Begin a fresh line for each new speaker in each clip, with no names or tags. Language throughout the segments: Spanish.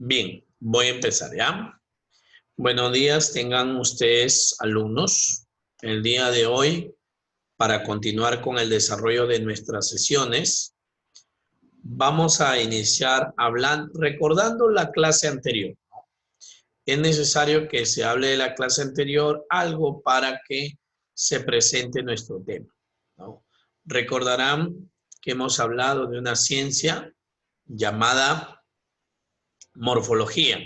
Bien, voy a empezar, ¿ya? Buenos días, tengan ustedes alumnos. El día de hoy, para continuar con el desarrollo de nuestras sesiones, vamos a iniciar recordando la clase anterior. Es necesario que se hable de la clase anterior algo para que se presente nuestro tema, ¿no? Recordarán que hemos hablado de una ciencia llamada morfología,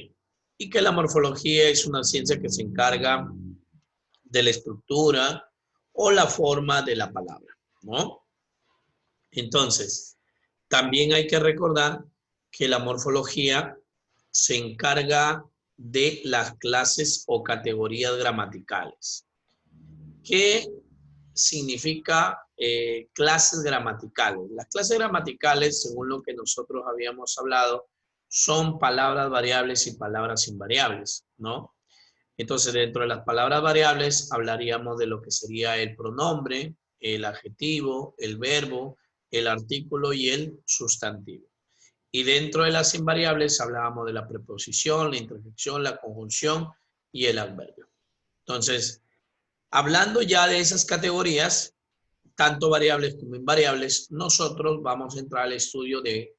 y que la morfología es una ciencia que se encarga de la estructura o la forma de la palabra, ¿no? Entonces, también hay que recordar que la morfología se encarga de las clases o categorías gramaticales. ¿Qué significa clases gramaticales? Las clases gramaticales, según lo que nosotros habíamos hablado, son palabras variables y palabras invariables, ¿no? Entonces, dentro de las palabras variables hablaríamos de lo que sería el pronombre, el adjetivo, el verbo, el artículo y el sustantivo. Y dentro de las invariables hablábamos de la preposición, la interjección, la conjunción y el adverbio. Entonces, hablando ya de esas categorías, tanto variables como invariables, nosotros vamos a entrar al estudio de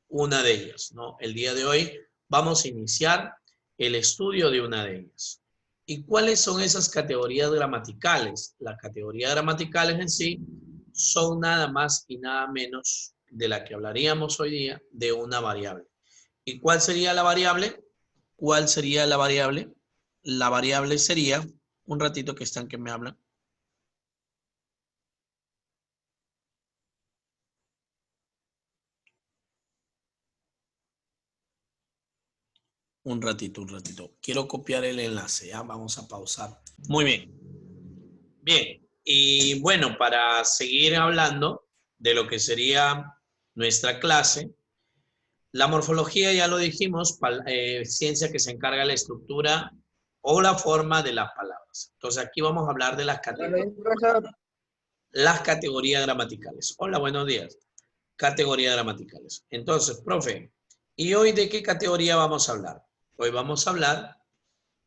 una de ellas, ¿no? El día de hoy vamos a iniciar el estudio de una de ellas. ¿Y cuáles son esas categorías gramaticales? Las categorías gramaticales en sí son nada más y nada menos de la que hablaríamos hoy día, de una variable. ¿Y cuál sería la variable? ¿Cuál sería la variable? La variable sería, un ratito que están que me hablan. Un ratito, un ratito. Quiero copiar el enlace, ¿ya? Vamos a pausar. Muy bien. Bien. Y bueno, para seguir hablando de lo que sería nuestra clase, la morfología, ya lo dijimos, ciencia que se encarga de la estructura o la forma de las palabras. Entonces aquí vamos a hablar de las categorías gramaticales. Hola, buenos días. Categorías gramaticales. Entonces, profe, ¿y hoy de qué categoría vamos a hablar? Hoy vamos a hablar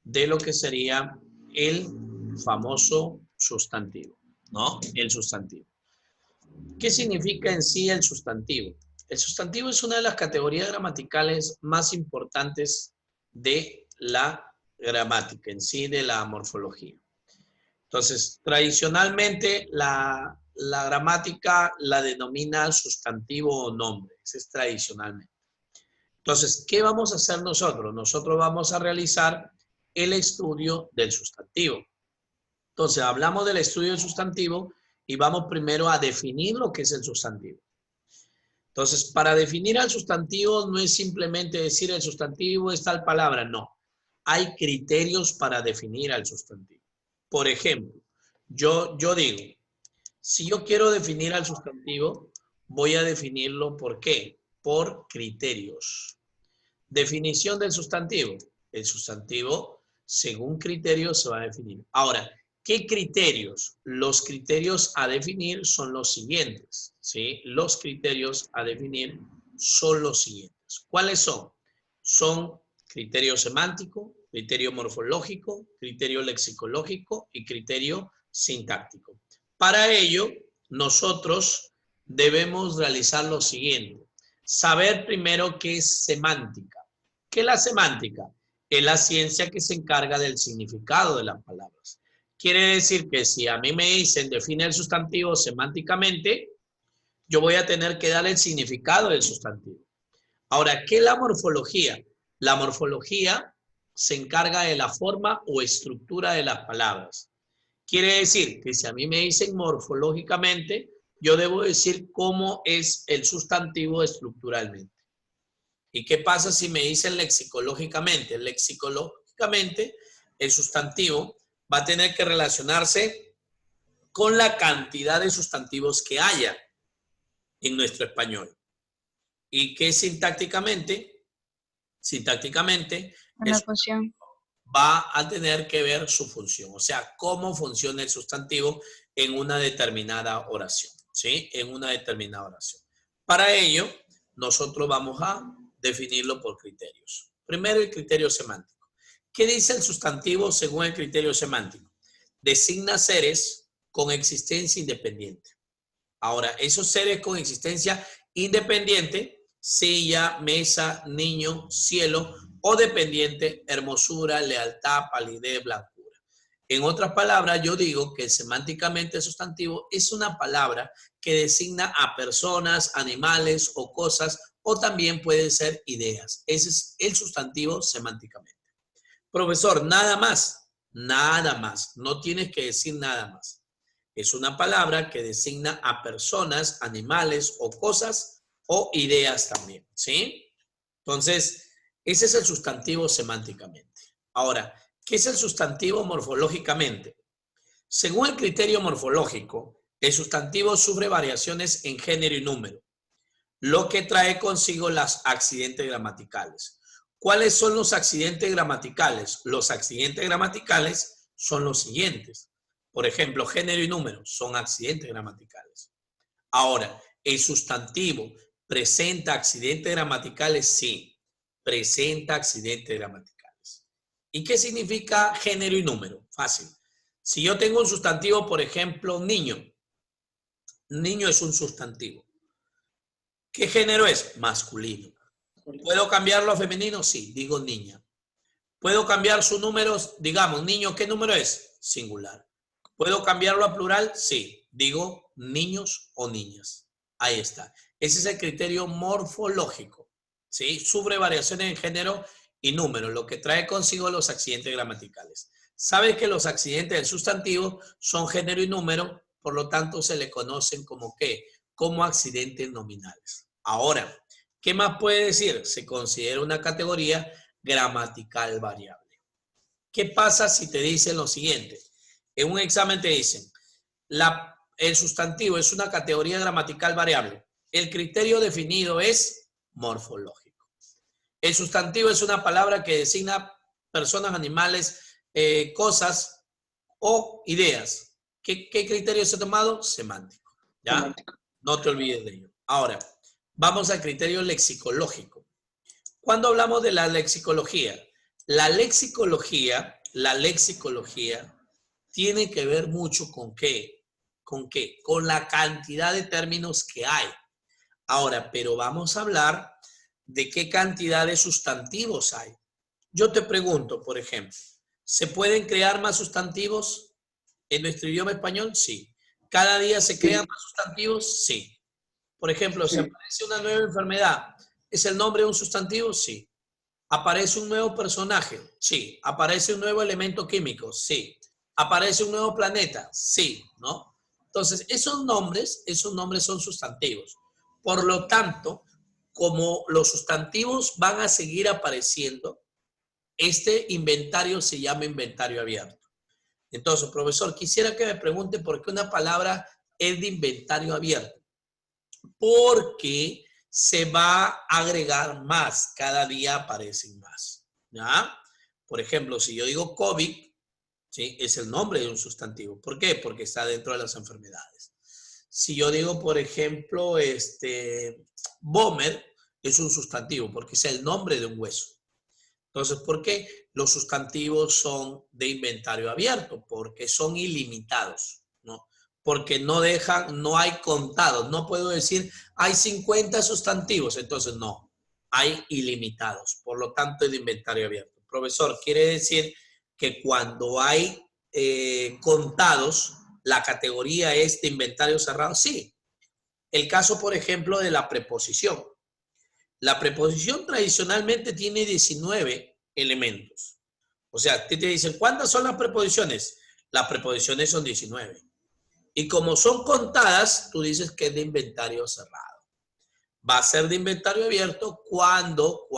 de lo que sería el famoso sustantivo, ¿no? El sustantivo. ¿Qué significa en sí el sustantivo? El sustantivo es una de las categorías gramaticales más importantes de la gramática, en sí de la morfología. Entonces, tradicionalmente la gramática la denomina sustantivo o nombre, ese es tradicionalmente. Entonces, ¿qué vamos a hacer nosotros? Nosotros vamos a realizar el estudio del sustantivo. Entonces, hablamos del estudio del sustantivo y vamos primero a definir lo que es el sustantivo. Entonces, para definir al sustantivo no es simplemente decir el sustantivo es tal palabra, no. Hay criterios para definir al sustantivo. Por ejemplo, yo digo, si yo quiero definir al sustantivo, voy a definirlo ¿por qué? Por criterios. Definición del sustantivo. El sustantivo, según criterios, se va a definir. Ahora, ¿qué criterios? Los criterios a definir son los siguientes, ¿sí? Los criterios a definir son los siguientes. ¿Cuáles son? Son criterio semántico, criterio morfológico, criterio lexicológico y criterio sintáctico. Para ello, nosotros debemos realizar lo siguiente. Saber primero qué es semántica. ¿Qué es la semántica? Es la ciencia que se encarga del significado de las palabras. Quiere decir que si a mí me dicen define el sustantivo semánticamente, yo voy a tener que dar el significado del sustantivo. Ahora, ¿qué es la morfología? La morfología se encarga de la forma o estructura de las palabras. Quiere decir que si a mí me dicen morfológicamente, yo debo decir cómo es el sustantivo estructuralmente. ¿Y qué pasa si me dicen lexicológicamente? Lexicológicamente, el sustantivo va a tener que relacionarse con la cantidad de sustantivos que haya en nuestro español. ¿Y qué sintácticamente? Sintácticamente,
Una función.
va a tener que ver su función, o sea, cómo funciona el sustantivo en una determinada oración, ¿sí? En una determinada oración. Para ello, nosotros vamos a definirlo por criterios. Primero, el criterio semántico. ¿Qué dice el sustantivo según el criterio semántico? Designa seres con existencia independiente. Ahora, esos seres con existencia independiente, silla, mesa, niño, cielo, o dependiente, hermosura, lealtad, palidez, blancura. En otras palabras, yo digo que semánticamente el sustantivo es una palabra que designa a personas, animales o cosas, o también puede ser ideas. Ese es el sustantivo semánticamente. Profesor, nada más, nada más. No tienes que decir nada más. Es una palabra que designa a personas, animales o cosas o ideas también, ¿sí? Entonces, ese es el sustantivo semánticamente. Ahora, ¿qué es el sustantivo morfológicamente? Según el criterio morfológico, el sustantivo sufre variaciones en género y número, lo que trae consigo los accidentes gramaticales. ¿Cuáles son los accidentes gramaticales? Los accidentes gramaticales son los siguientes. Por ejemplo, género y número son accidentes gramaticales. Ahora, ¿el sustantivo presenta accidentes gramaticales? Sí, presenta accidentes gramaticales. ¿Y qué significa género y número? Fácil. Si yo tengo un sustantivo, por ejemplo, niño. Niño es un sustantivo. ¿Qué género es? Masculino. ¿Puedo cambiarlo a femenino? Sí, digo niña. ¿Puedo cambiar su número? Digamos, niño, ¿qué número es? Singular. ¿Puedo cambiarlo a plural? Sí, digo niños o niñas. Ahí está. Ese es el criterio morfológico. ¿Sí? Sufre variaciones en género y número, lo que trae consigo los accidentes gramaticales. Sabes que los accidentes del sustantivo son género y número, por lo tanto se le conocen como ¿qué? Como accidentes nominales. Ahora, ¿qué más puede decir? Se considera una categoría gramatical variable. ¿Qué pasa si te dicen lo siguiente? En un examen te dicen, el sustantivo es una categoría gramatical variable. El criterio definido es morfológico. El sustantivo es una palabra que designa personas, animales, cosas o ideas. ¿Qué criterio se ha tomado? Semántico. ¿Ya? Semántico. No te olvides de ello. Ahora, vamos al criterio lexicológico. Cuando hablamos de la lexicología, la lexicología tiene que ver mucho con qué, con la cantidad de términos que hay. Ahora, pero vamos a hablar de qué cantidad de sustantivos hay. Yo te pregunto, por ejemplo, ¿se pueden crear más sustantivos en nuestro idioma español? Sí. ¿Cada día se crean más sustantivos? Sí. Por ejemplo, ¿se aparece una nueva enfermedad? ¿Es el nombre de un sustantivo? Sí. ¿Aparece un nuevo personaje? Sí. ¿Aparece un nuevo elemento químico? Sí. ¿Aparece un nuevo planeta? Sí, ¿no? Entonces, esos nombres son sustantivos. Por lo tanto, como los sustantivos van a seguir apareciendo, este inventario se llama inventario abierto. Entonces, profesor, quisiera que me pregunte por qué una palabra es de inventario abierto. Porque se va a agregar más, cada día aparecen más. ¿Ya? Por ejemplo, si yo digo COVID, ¿sí? Es el nombre de un sustantivo. ¿Por qué? Porque está dentro de las enfermedades. Si yo digo, por ejemplo, Bomer, es un sustantivo, porque es el nombre de un hueso. Entonces, ¿por qué los sustantivos son de inventario abierto? Porque son ilimitados, ¿no? Porque no dejan, no hay contados. No puedo decir, hay 50 sustantivos. Entonces, no, hay ilimitados. Por lo tanto, es de inventario abierto. Profesor, quiere decir que cuando hay contados, la categoría es de inventario cerrado. Sí. El caso, por ejemplo, de la preposición. La preposición tradicionalmente tiene 19 elementos. O sea, te dicen, ¿cuántas son las preposiciones? Las preposiciones son 19. Y como son contadas, tú dices que es de inventario cerrado. Va a ser de inventario abierto cuando,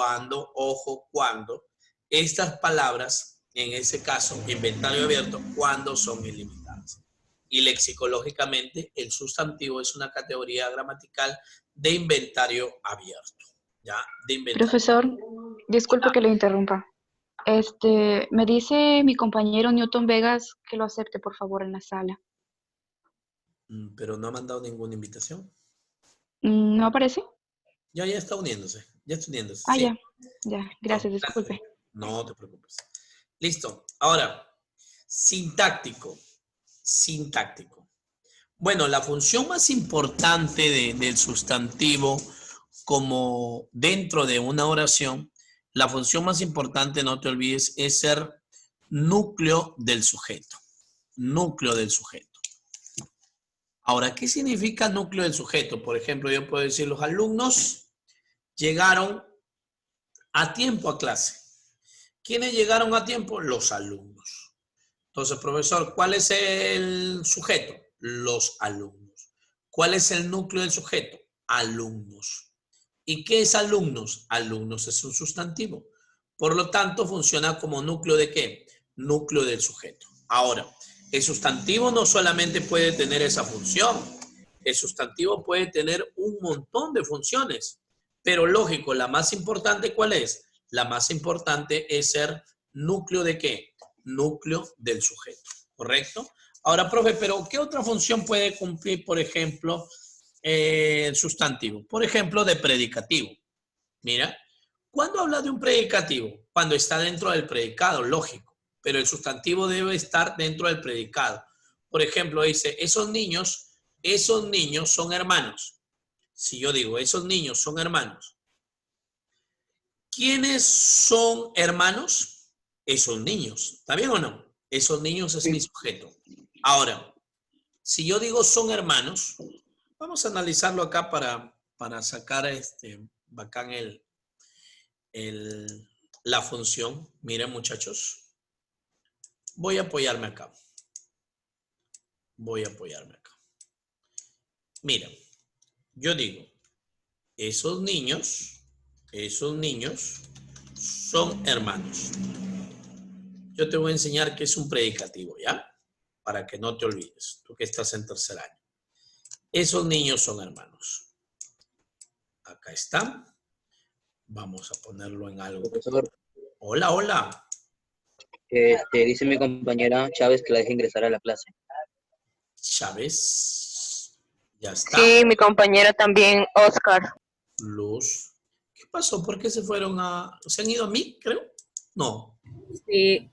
estas palabras, en ese caso, inventario abierto, cuando son ilimitadas. Y lexicológicamente, el sustantivo es una categoría gramatical de inventario abierto. ¿Ya? De inventario.
Profesor, disculpe que lo interrumpa. Me dice mi compañero Newton Vegas que lo acepte, por favor, en la sala.
Pero no ha mandado ninguna invitación.
¿No aparece?
Ya está uniéndose. Ya estoy viendo.
Ah,
Sí.
ya. Gracias, disculpe.
No te preocupes. Listo. Ahora, sintáctico. Sintáctico. Bueno, la función más importante del sustantivo como dentro de una oración, la función más importante, no te olvides, es ser núcleo del sujeto. Núcleo del sujeto. Ahora, ¿qué significa núcleo del sujeto? Por ejemplo, yo puedo decir, los alumnos llegaron a tiempo a clase. ¿Quiénes llegaron a tiempo? Los alumnos. Entonces, profesor, ¿cuál es el sujeto? Los alumnos. ¿Cuál es el núcleo del sujeto? Alumnos. ¿Y qué es alumnos? Alumnos es un sustantivo. Por lo tanto, funciona como núcleo de ¿qué? Núcleo del sujeto. Ahora, el sustantivo no solamente puede tener esa función. El sustantivo puede tener un montón de funciones. Pero lógico, la más importante, ¿cuál es? La más importante es ser núcleo de ¿qué? Núcleo del sujeto, ¿correcto? Ahora, profe, pero ¿qué otra función puede cumplir, por ejemplo, el sustantivo? Por ejemplo, de predicativo. Mira, ¿cuándo habla de un predicativo? Cuando está dentro del predicado, lógico, pero el sustantivo debe estar dentro del predicado. Por ejemplo, dice, esos niños son hermanos. Si yo digo, esos niños son hermanos, ¿quiénes son hermanos? Esos niños. ¿Está bien o no? Esos niños es mi sujeto. Ahora, si yo digo son hermanos, vamos a analizarlo acá para sacar bacán la función. Miren, muchachos. Voy a apoyarme acá. Mira, yo digo, esos niños son hermanos. Yo te voy a enseñar qué es un predicativo, ¿ya? Para que no te olvides, tú que estás en tercer año. Esos niños son hermanos. Acá está. Vamos a ponerlo en algo.
Profesor,
Hola, hola.
dice mi compañera Chávez que la deje ingresar a la clase.
Chávez. Ya está.
Sí, mi compañera también, Oscar.
Luz. ¿Qué pasó? ¿Por qué se fueron ¿Se han ido a mí, creo? No.
Sí,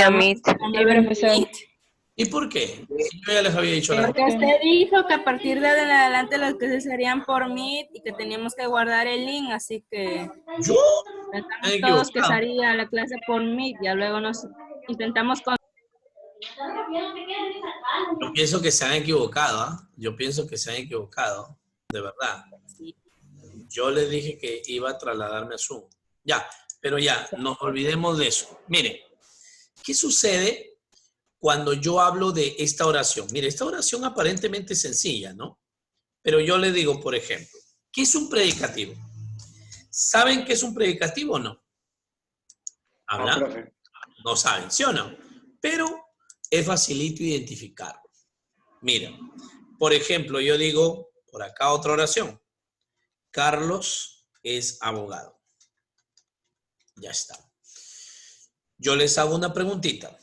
a mí.
Sí, profesor.
¿Y por qué? Si yo ya les había dicho la...
Porque usted dijo que a partir de adelante las clases serían por Meet y que teníamos que guardar el link, así que
¿Yo?
pensamos todos que sería la clase por Meet, ya luego nos intentamos con...
Yo pienso que se han equivocado, ¿ah? Yo pienso que se han equivocado, de verdad. Yo les dije que iba a trasladarme a Zoom. Ya, pero ya, nos olvidemos de eso. Mire, ¿qué sucede cuando yo hablo de esta oración? Mire, esta oración aparentemente es sencilla, ¿no? Pero yo le digo, por ejemplo, ¿qué es un predicativo? ¿Saben qué es un predicativo o no? ¿Habla?
No, profe.
No saben, ¿sí o no? Pero es facilito identificarlo. Mira, por ejemplo, yo digo, por acá otra oración. Carlos es abogado. Ya está. Yo les hago una preguntita.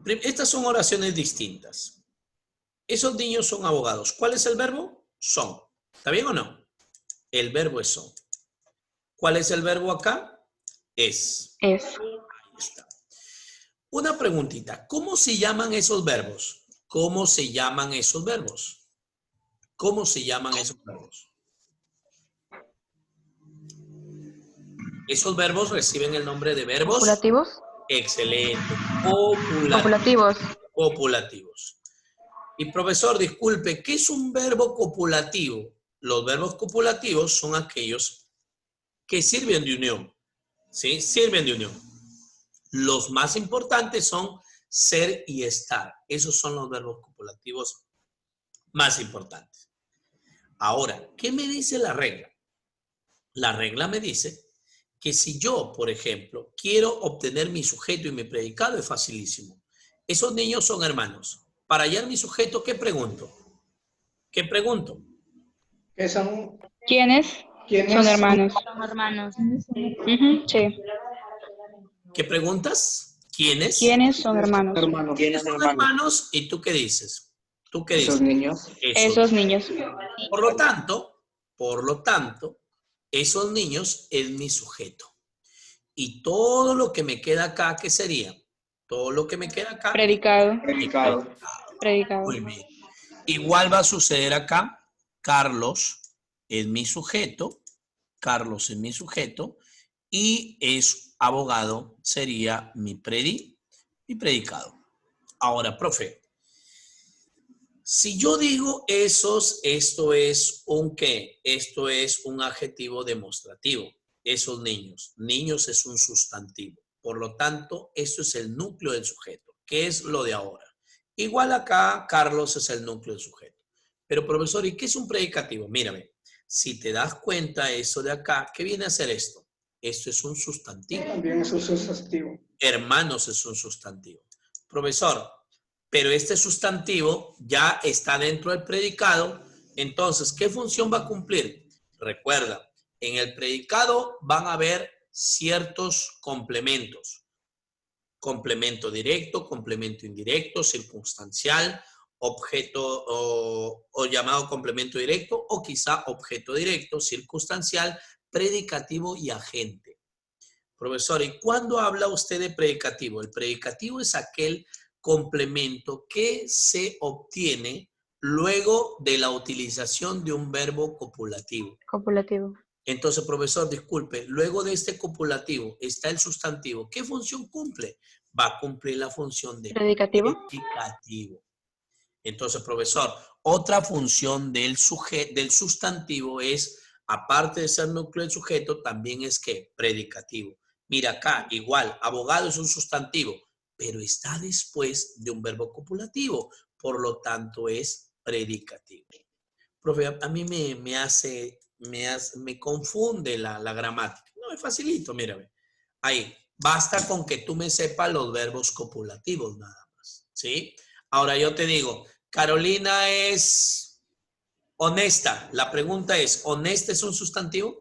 Estas son oraciones distintas. Esos niños son abogados. ¿Cuál es el verbo? Son. ¿Está bien o no? El verbo es son. ¿Cuál es el verbo acá? Es.
Es.
Ahí está. Una preguntita. ¿Cómo se llaman esos verbos? ¿Cómo se llaman esos verbos? ¿Cómo se llaman esos verbos? Esos verbos reciben el nombre de verbos.
¿Copulativos?
Excelente.
Copulativos.
Copulativos. Y profesor, disculpe, ¿qué es un verbo copulativo? Los verbos copulativos son aquellos que sirven de unión. ¿Sí? Sirven de unión. Los más importantes son ser y estar. Esos son los verbos copulativos más importantes. Ahora, ¿qué me dice la regla? La regla me dice que si yo, por ejemplo, quiero obtener mi sujeto y mi predicado, es facilísimo. Esos niños son hermanos. Para hallar mi sujeto, ¿qué pregunto? ¿Qué pregunto?
¿Qué son?
¿Quiénes? Son hermanos.
Son hermanos.
Sí.
¿Qué preguntas? ¿Quiénes?
¿Quiénes son hermanos?
Hermanos.
¿Quiénes
Son
hermanos?
hermanos. ¿Y tú qué dices? ¿Tú qué dices?
Esos niños.
Esos niños.
Por lo tanto, Esos niños es mi sujeto. Y todo lo que me queda acá, ¿qué sería? Todo lo que me queda acá.
Predicado.
Predicado.
Predicado.
Muy bien. Igual va a suceder acá. Carlos es mi sujeto. Carlos es mi sujeto. Y es abogado, sería mi predicado. Ahora, profe. Si yo digo esos, esto es un ¿qué? Esto es un adjetivo demostrativo. Esos niños. Niños es un sustantivo. Por lo tanto, esto es el núcleo del sujeto. ¿Qué es lo de ahora? Igual acá, Carlos es el núcleo del sujeto. Pero, profesor, ¿y qué es un predicativo? Mírame, si te das cuenta eso de acá, ¿qué viene a ser esto? Esto es un sustantivo.
También es un sustantivo.
Hermanos es un sustantivo. Profesor, pero este sustantivo ya está dentro del predicado. Entonces, ¿qué función va a cumplir? Recuerda, en el predicado van a haber ciertos complementos. Complemento directo, complemento indirecto, circunstancial, objeto o llamado complemento directo o quizá objeto directo, circunstancial, predicativo y agente. Profesor, ¿y cuándo habla usted de predicativo? El predicativo es aquel complemento que se obtiene luego de la utilización de un verbo copulativo.
Copulativo.
Entonces, profesor, disculpe, luego de este copulativo está el sustantivo. ¿Qué función cumple? Va a cumplir la función de
Predicativo.
predicativo. Entonces, profesor, otra función del sustantivo es, aparte de ser núcleo del sujeto, también es que predicativo. Mira acá, igual, abogado es un sustantivo, pero está después de un verbo copulativo, por lo tanto es predicativo. Profe, a mí me confunde la gramática. No, es facilito, mírame. Ahí, basta con que tú me sepas los verbos copulativos nada más, ¿sí? Ahora yo te digo, Carolina es honesta. La pregunta es, ¿honesta es un sustantivo?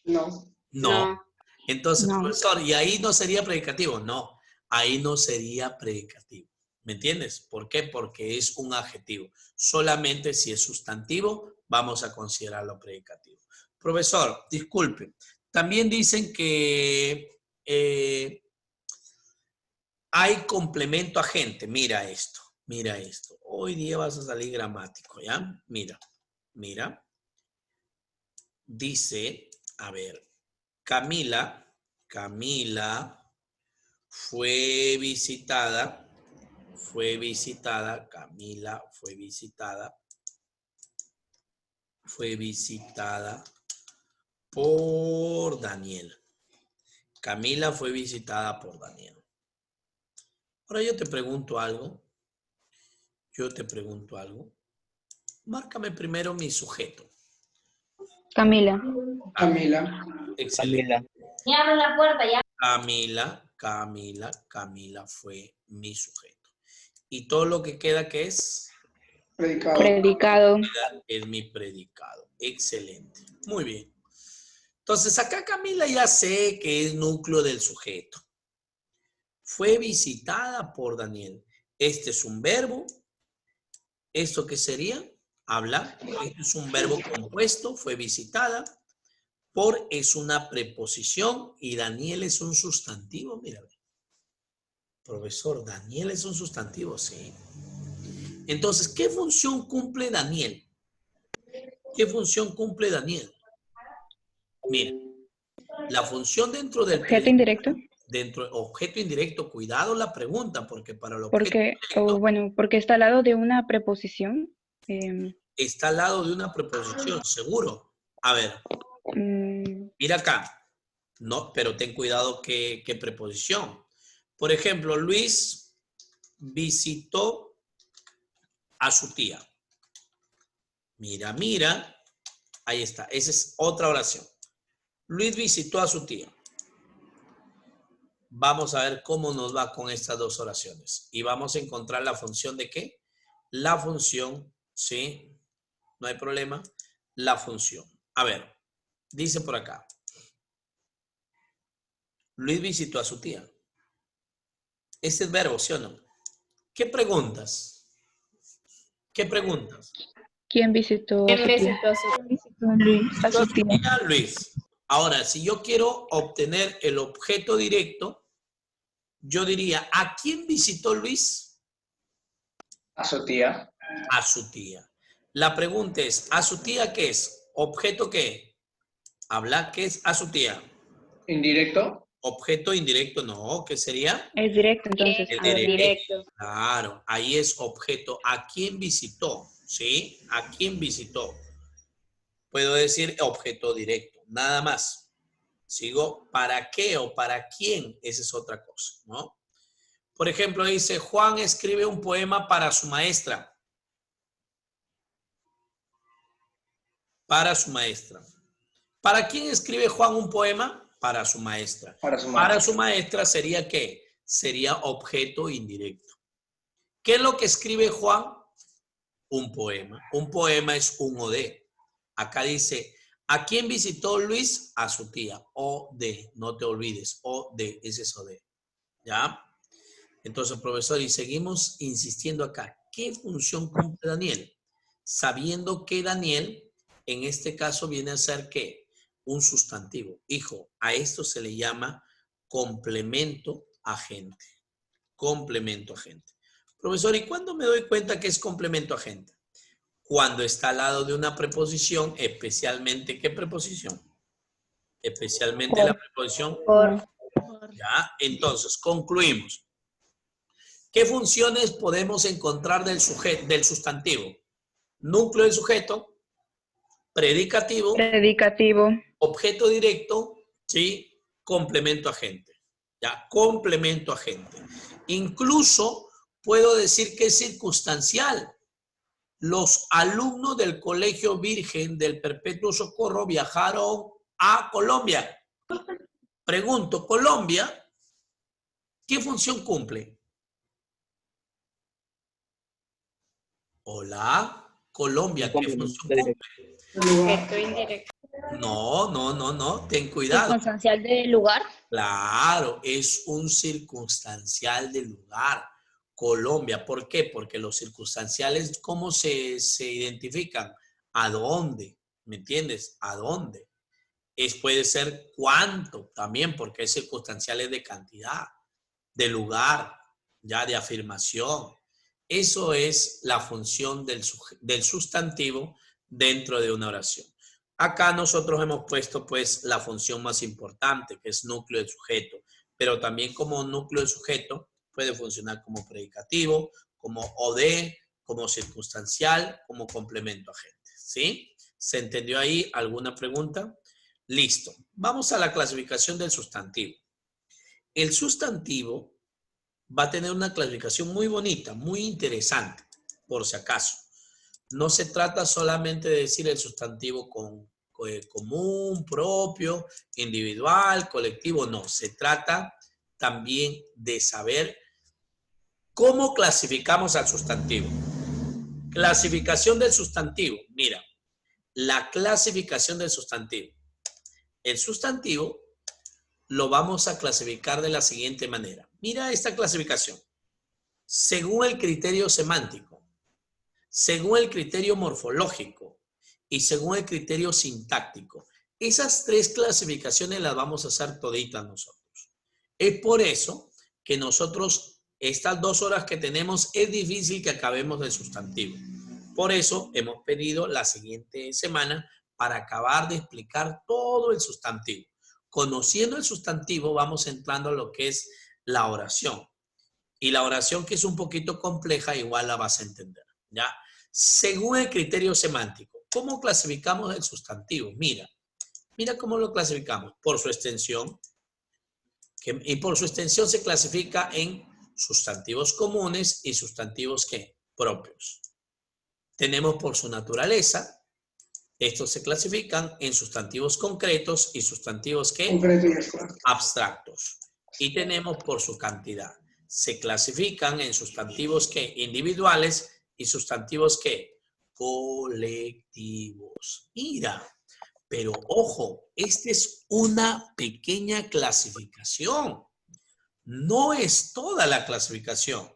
No.
No. Entonces,
No.
profesor, ¿y ahí no sería predicativo? No, ahí no sería predicativo. ¿Me entiendes? ¿Por qué? Porque es un adjetivo. Solamente si es sustantivo, vamos a considerarlo predicativo. Profesor, disculpe. También dicen que hay complemento agente. Mira esto, mira esto. Hoy día vas a salir gramático, ¿ya? Mira, mira. Dice, a ver, Camila fue visitada, Camila fue visitada por Daniel. Camila fue visitada por Daniel. Ahora yo te pregunto algo. Márcame primero mi sujeto.
Camila.
Camila.
Excelente.
Ya abre la puerta, ya.
Camila fue mi sujeto. Y todo lo que queda, ¿qué es?
Predicado.
Predicado.
Es mi predicado. Excelente. Muy bien. Entonces, acá Camila ya sé que es núcleo del sujeto. Fue visitada por Daniel. Este es un verbo. ¿Esto qué sería? Habla. Este es un verbo compuesto. Fue visitada. Por es una preposición y Daniel es un sustantivo. Mira, profesor, Daniel es un sustantivo, sí. Entonces, ¿qué función cumple Daniel? ¿Qué función cumple Daniel? Mira, la función dentro del
Objeto indirecto.
Objeto indirecto, cuidado la pregunta, porque para el objeto
Porque,
indirecto,
porque está al lado de una preposición.
está al lado de una preposición, seguro. A ver, mira acá. No, pero ten cuidado qué preposición. Por ejemplo, Luis visitó a su tía. Mira, mira. Ahí está. Esa es otra oración. Luis visitó a su tía. Vamos a ver cómo nos va con estas dos oraciones. Y vamos a encontrar la función de qué. La función, ¿sí? No hay problema. La función. A ver, dice por acá. Luis visitó a su tía. Ese es verbo, ¿sí o no? ¿Qué preguntas? ¿Qué preguntas?
¿Quién visitó a
¿Quién
su tía?
visitó a su
Visitó a Luis, a su tía.
Mira, Luis. Ahora, si yo quiero obtener el objeto directo, yo diría, ¿a quién visitó Luis?
A su tía.
A su tía. La pregunta es, ¿a su tía qué es? ¿Objeto qué? Habla, ¿qué es a su tía?
Indirecto.
Objeto indirecto, no, ¿qué sería?
Es directo, entonces.
El
A ver,
directo. Claro, ahí es objeto. ¿A quién visitó? ¿Sí? ¿A quién visitó? Puedo decir objeto directo, nada más. Sigo, ¿para qué o para quién? Esa es otra cosa, ¿no? Por ejemplo, dice, Juan escribe un poema para su maestra. Para su maestra. ¿Para quién escribe Juan un poema? Para su maestra.
Para su
Para
maestra.
su maestra sería ¿qué? Sería objeto indirecto. ¿Qué es lo que escribe Juan? Un poema. Un poema es un OD. Acá dice, ¿a quién visitó Luis? A su tía. OD, no te olvides. OD, ese es OD. ¿Ya? Entonces, profesor, y seguimos insistiendo acá. ¿Qué función cumple Daniel? Sabiendo que Daniel, en este caso, viene a ser ¿qué? Un sustantivo. Hijo, a esto se le llama complemento agente. Complemento agente. Profesor, ¿y cuándo me doy cuenta que es complemento agente? Cuando está al lado de una preposición, especialmente, ¿qué preposición? Especialmente la preposición
por?
ya. Entonces, concluimos. ¿Qué funciones podemos encontrar del sustantivo? Núcleo del sujeto, predicativo,
predicativo.
objeto directo, ¿sí? Complemento agente. Ya, complemento agente. Incluso puedo decir que es circunstancial. Los alumnos del Colegio Virgen del Perpetuo Socorro viajaron a Colombia. Pregunto, ¿Colombia qué función cumple? Hola, Colombia, ¿qué función cumple?
Objeto indirecto.
No, ten cuidado.
Circunstancial de lugar.
Claro, es un circunstancial del lugar. Colombia, ¿por qué? Porque los circunstanciales, ¿cómo se identifican? ¿A dónde? ¿Me entiendes? ¿A dónde? Puede ser cuánto también, porque es circunstanciales de cantidad, de lugar, ya de afirmación. Eso es la función del sustantivo dentro de una oración. Acá nosotros hemos puesto pues la función más importante, que es núcleo del sujeto, pero también como núcleo del sujeto puede funcionar como predicativo, como OD, como circunstancial, como complemento agente, ¿sí? ¿Se entendió ahí alguna pregunta? Listo. Vamos a la clasificación del sustantivo. El sustantivo va a tener una clasificación muy bonita, muy interesante, por si acaso. No se trata solamente de decir el sustantivo común, propio, individual, colectivo, no. Se trata también de saber cómo clasificamos al sustantivo. Clasificación del sustantivo. Mira, la clasificación del sustantivo. El sustantivo lo vamos a clasificar de la siguiente manera. Mira esta clasificación. Según el criterio semántico, según el criterio morfológico y según el criterio sintáctico. Esas tres clasificaciones las vamos a hacer toditas nosotros. Es por eso que nosotros, estas 2 horas que tenemos, es difícil que acabemos del sustantivo. Por eso hemos pedido la siguiente semana para acabar de explicar todo el sustantivo. Conociendo el sustantivo, vamos entrando a lo que es la oración. Y la oración, que es un poquito compleja, igual la vas a entender, ¿ya? Según el criterio semántico, ¿cómo clasificamos el sustantivo? Mira cómo lo clasificamos. Por su extensión. Y por su extensión se clasifica en sustantivos comunes y sustantivos ¿qué? Propios. Tenemos por su naturaleza. Estos se clasifican en sustantivos concretos y sustantivos ¿qué?
Concreto y abstracto.
Abstractos. Y tenemos por su cantidad. Se clasifican en sustantivos ¿qué? Individuales y sustantivos ¿qué? Colectivos. Mira, pero ojo, esta es una pequeña clasificación. No es toda la clasificación,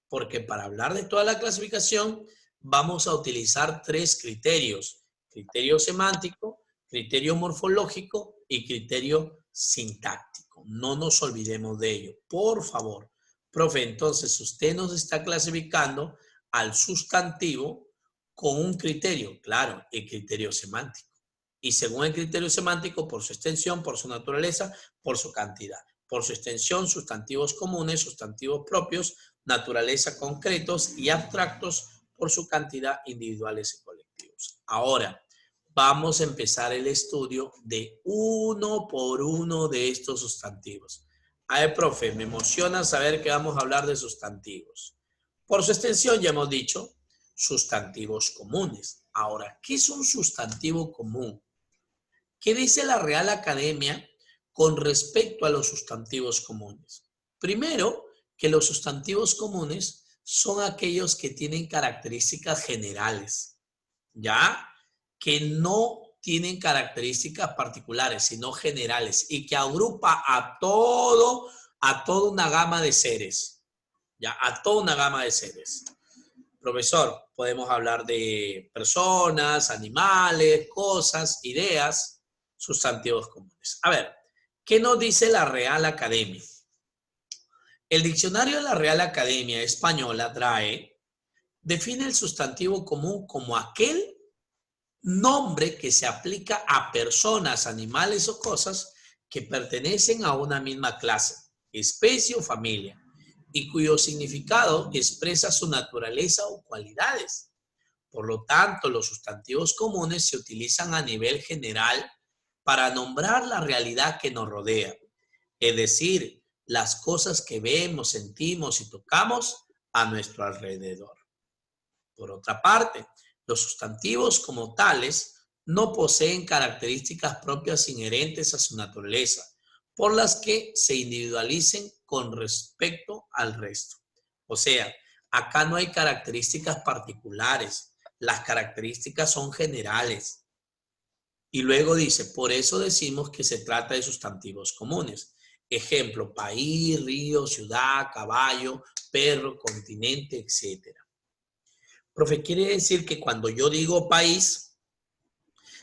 porque para hablar de toda la clasificación vamos a utilizar 3 criterios. Criterio semántico, criterio morfológico y criterio sintáctico. No nos olvidemos de ello, por favor. Profe, entonces usted nos está clasificando al sustantivo con un criterio, claro, el criterio semántico. Y según el criterio semántico, por su extensión, por su naturaleza, por su cantidad. Por su extensión, sustantivos comunes, sustantivos propios, naturaleza concretos y abstractos por su cantidad individuales y colectivos. Ahora, vamos a empezar el estudio de uno por uno de estos sustantivos. A ver, profe, me emociona saber que vamos a hablar de sustantivos. Por su extensión ya hemos dicho sustantivos comunes. Ahora, ¿qué es un sustantivo común? ¿Qué dice la Real Academia con respecto a los sustantivos comunes? Primero, que los sustantivos comunes son aquellos que tienen características generales, ¿ya? Que no tienen características particulares, sino generales, y que agrupa a toda una gama de seres, ¿ya? A toda una gama de seres. Profesor, podemos hablar de personas, animales, cosas, ideas, sustantivos comunes. A ver, ¿qué nos dice la Real Academia? El diccionario de la Real Academia Española, DRAE, define el sustantivo común como aquel nombre que se aplica a personas, animales o cosas que pertenecen a una misma clase, especie o familia, y cuyo significado expresa su naturaleza o cualidades. Por lo tanto, los sustantivos comunes se utilizan a nivel general para nombrar la realidad que nos rodea, es decir, las cosas que vemos, sentimos y tocamos a nuestro alrededor. Por otra parte, los sustantivos como tales no poseen características propias inherentes a su naturaleza, por las que se individualicen con respecto al resto. O sea, acá no hay características particulares, las características son generales. Y luego dice, por eso decimos que se trata de sustantivos comunes. Ejemplo, país, río, ciudad, caballo, perro, continente, etc. Profe, quiere decir que cuando yo digo país,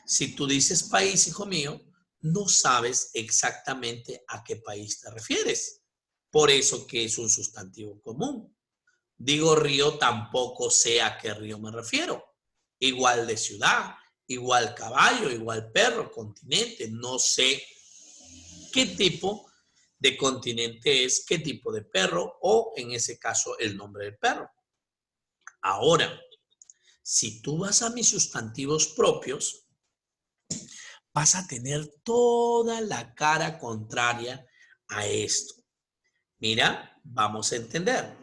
si tú dices país, hijo mío, no sabes exactamente a qué país te refieres. Por eso que es un sustantivo común. Digo río, tampoco sé a qué río me refiero. Igual de ciudad, igual caballo, igual perro, continente. No sé qué tipo de continente es, qué tipo de perro o, en ese caso, el nombre del perro. Ahora, si tú vas a mis sustantivos propios, vas a tener toda la cara contraria a esto. Mira, vamos a entender.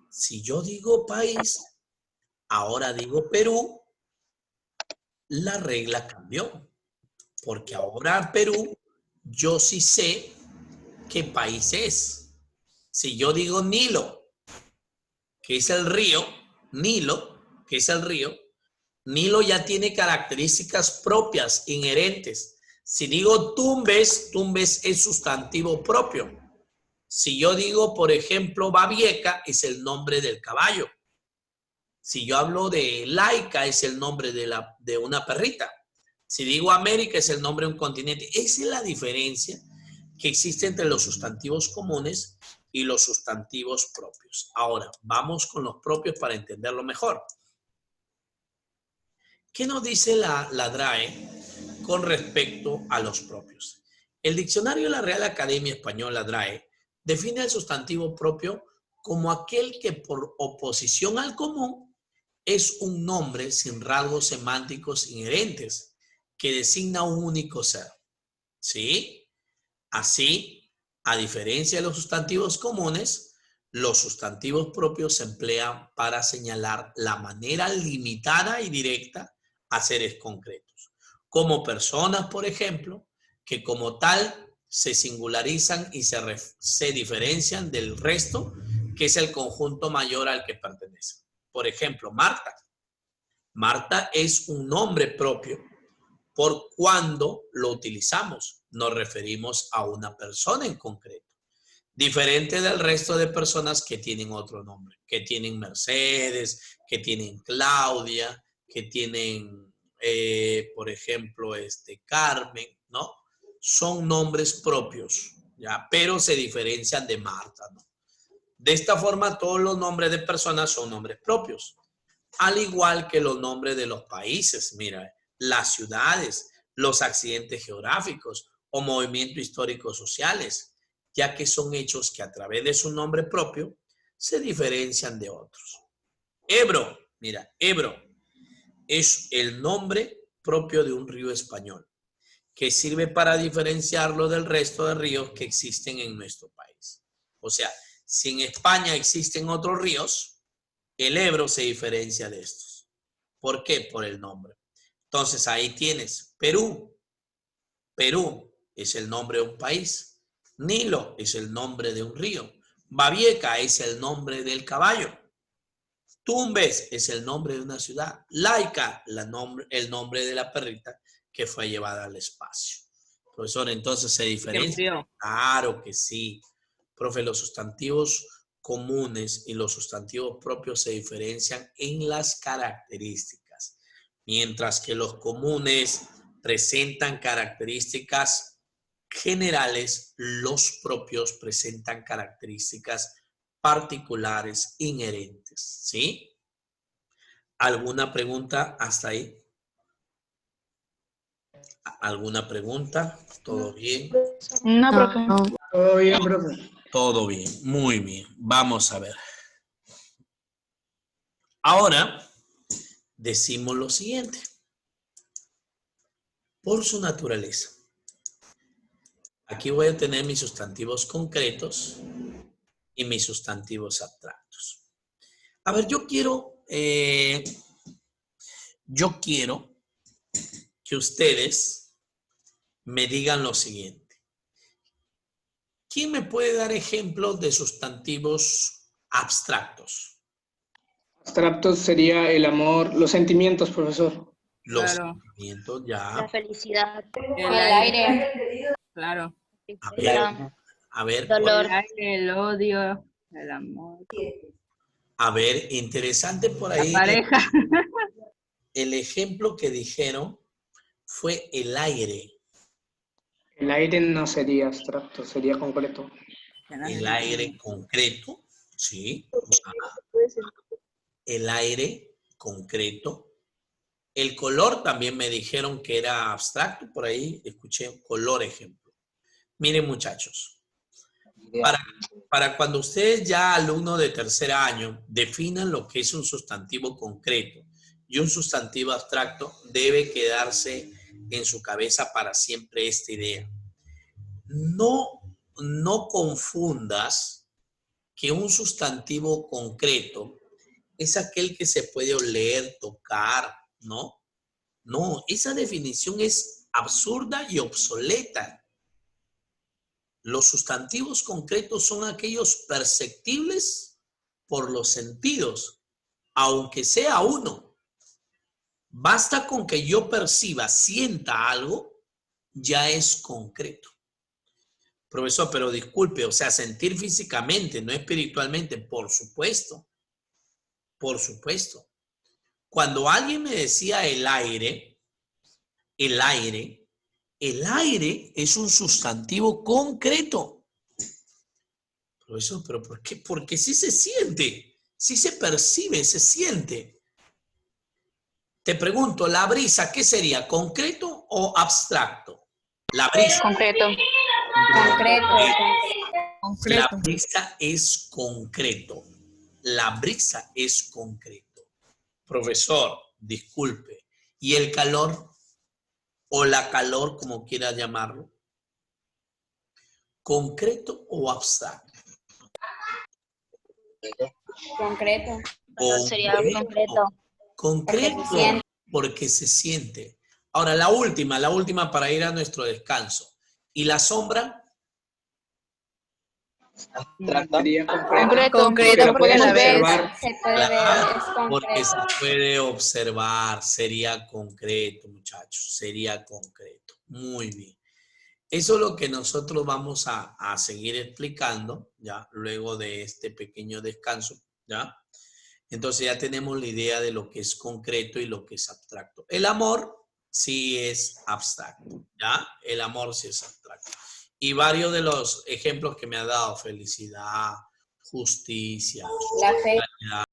Si yo digo país, ahora digo Perú, la regla cambió. Porque ahora Perú, yo sí sé qué país es. Si yo digo Nilo, que es el río, Nilo, que es el río, Nilo ya tiene características propias, inherentes. Si digo Tumbes, Tumbes es sustantivo propio. Si yo digo, por ejemplo, Babieca, es el nombre del caballo. Si yo hablo de Laica, es el nombre de una perrita. Si digo América, es el nombre de un continente. Esa es la diferencia que existe entre los sustantivos comunes y los sustantivos propios. Ahora, vamos con los propios para entenderlo mejor. ¿Qué nos dice la DRAE con respecto a los propios? El diccionario de la Real Academia Española, DRAE, define el sustantivo propio como aquel que por oposición al común es un nombre sin rasgos semánticos inherentes que designa un único ser. ¿Sí? Así, a diferencia de los sustantivos comunes, los sustantivos propios se emplean para señalar la manera limitada y directa a seres concretos, como personas, por ejemplo, que como tal se singularizan y se diferencian del resto, que es el conjunto mayor al que pertenecen. Por ejemplo, Marta. Marta es un nombre propio por cuando lo utilizamos. Nos referimos a una persona en concreto. Diferente del resto de personas que tienen otro nombre, que tienen Mercedes, que tienen Claudia, que tienen, por ejemplo, Carmen, ¿no? Son nombres propios, ¿ya? Pero se diferencian de Marta, ¿no? De esta forma, todos los nombres de personas son nombres propios, al igual que los nombres de los países, mira, las ciudades, los accidentes geográficos o movimientos históricos sociales, ya que son hechos que a través de su nombre propio se diferencian de otros. Ebro, mira, Ebro es el nombre propio de un río español, que sirve para diferenciarlo del resto de ríos que existen en nuestro país. O sea, si en España existen otros ríos, el Ebro se diferencia de estos. ¿Por qué? Por el nombre. Entonces ahí tienes Perú. Perú es el nombre de un país. Nilo es el nombre de un río. Babieca es el nombre del caballo. Tumbes es el nombre de una ciudad. Laica, el nombre de la perrita que fue llevada al espacio. Profesor, entonces se diferencia. Claro que sí. Profe, los sustantivos comunes y los sustantivos propios se diferencian en las características, mientras que los comunes presentan características generales, los propios presentan características particulares inherentes, ¿sí? ¿Alguna pregunta hasta ahí? ¿Alguna pregunta? ¿Todo bien?
No, profe.
Todo bien, profe.
Todo bien, muy bien. Vamos a ver. Ahora decimos lo siguiente. Por su naturaleza. Aquí voy a tener mis sustantivos concretos y mis sustantivos abstractos. A ver, yo quiero que ustedes me digan lo siguiente. ¿Quién me puede dar ejemplos de sustantivos abstractos?
Abstractos sería el amor, los sentimientos, profesor.
Los
Claro.
sentimientos, ya.
La felicidad,
El
aire,
Claro.
A ver,
dolor.
El aire, el odio, el amor.
a ver, interesante por ahí.
La pareja.
El ejemplo que dijeron fue el aire.
El aire no sería abstracto, sería concreto.
El aire concreto, ¿sí? El aire concreto. El color también me dijeron que era abstracto, por ahí escuché color ejemplo. Miren muchachos, para cuando ustedes ya alumnos de tercer año definan lo que es un sustantivo concreto y un sustantivo abstracto, debe quedarse en su cabeza para siempre esta idea. No confundas que un sustantivo concreto es aquel que se puede oler, tocar, ¿no? No, esa definición es absurda y obsoleta. Los sustantivos concretos son aquellos perceptibles por los sentidos, aunque sea uno. Basta con que yo perciba, sienta algo, ya es concreto. Profesor, pero disculpe, o sea, sentir físicamente, no espiritualmente, por supuesto. Por supuesto. Cuando alguien me decía el aire es un sustantivo concreto. Profesor, pero ¿por qué? Porque sí se siente, sí se percibe, se siente. Te pregunto, ¿la brisa qué sería? ¿Concreto o abstracto? La brisa.
Concreto.
La brisa es concreto. La brisa es concreto. Profesor, disculpe. ¿Y el calor? O la calor, como quiera llamarlo. ¿Concreto o abstracto?
Concreto. Sería
Concreto.
concreto.
Concreto, porque se siente. Ahora, la última para ir a nuestro descanso. ¿Y la sombra?
Sería
Concreto, lo podemos ver.
Se puede ver, es
Porque se
concreto.
puede observar, sería concreto, muchachos, sería concreto. Muy bien. Eso es lo que nosotros vamos a seguir explicando, ¿ya? Luego de este pequeño descanso, ¿ya? Entonces ya tenemos la idea de lo que es concreto y lo que es abstracto. El amor sí es abstracto, ¿ya? El amor sí es abstracto. Y varios de los ejemplos que me ha dado, felicidad, justicia,
La fe.
solidaridad,